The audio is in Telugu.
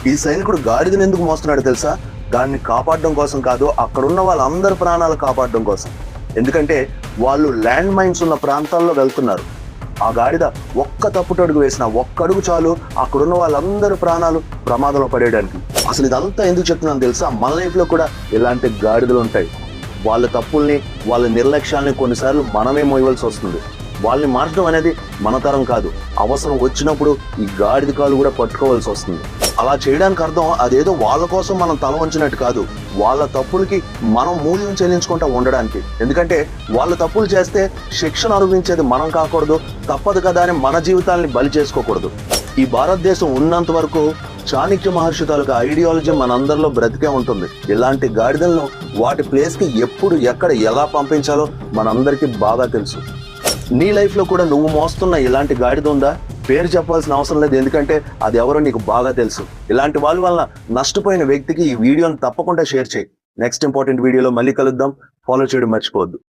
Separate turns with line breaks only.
ఈ సైనికుడు గాడిదని ఎందుకు మోస్తున్నాడు తెలుసా? దాన్ని కాపాడడం కోసం కాదు, అక్కడున్న వాళ్ళందరి ప్రాణాలు కాపాడడం కోసం. ఎందుకంటే వాళ్ళు ల్యాండ్ మైన్స్ ఉన్న ప్రాంతాల్లో వెళ్తున్నారు. ఆ గాడిద ఒక్క తప్పుటడుగు వేసిన ఒక్క అడుగు చాలు అక్కడున్న వాళ్ళందరి ప్రాణాలు ప్రమాదంలో పడేయడానికి. అసలు ఇదంతా ఎందుకు చెప్తున్నాను తెలుసా? మన లైఫ్ లో కూడా ఇలాంటి గాడిదలు ఉంటాయి. వాళ్ళ తప్పుల్ని, వాళ్ళ నిర్లక్ష్యాన్ని కొన్నిసార్లు మనమే మోయవలసి వస్తుంది. వాళ్ళని మార్చడం అనేది మన తరం కాదు. అవసరం వచ్చినప్పుడు ఈ గాడిద కాలు కూడా పట్టుకోవాల్సి వస్తుంది. అలా చేయడానికి అర్థం అదేదో వాళ్ళ కోసం మనం తల వంచినట్టు కాదు, వాళ్ళ తప్పులకి మనం మూల్యం చెల్లించుకుంటూ ఉండడానికి. ఎందుకంటే వాళ్ళ తప్పులు చేస్తే శిక్షణ అనుభవించేది మనం కాకూడదు, తప్పదు కదా అని మన జీవితాన్ని బలి చేసుకోకూడదు. ఈ భారతదేశం ఉన్నంత వరకు చాణక్య మహర్షి తాలూకా ఐడియాలజీ మనందరిలో బ్రతికే ఉంటుంది. ఇలాంటి గాడిదలను వాటి ప్లేస్కి ఎప్పుడు ఎక్కడ ఎలా పంపించాలో మనందరికీ బాగా తెలుసు. నీ లైఫ్లో కూడా నువ్వు మోస్తున్న ఇలాంటి గాడిద ఉందా? పేరు చెప్పాల్సిన అవసరం లేదు, ఎందుకంటే అది ఎవరో నీకు బాగా తెలుసు. ఇలాంటి వాళ్ళ వల్ల నష్టపోయిన వ్యక్తికి ఈ వీడియోని తప్పకుండా షేర్ చేయి. నెక్స్ట్ ఇంపార్టెంట్ వీడియోలో మళ్ళీ కలుద్దాం. ఫాలో చేయడం మర్చిపోవద్దు.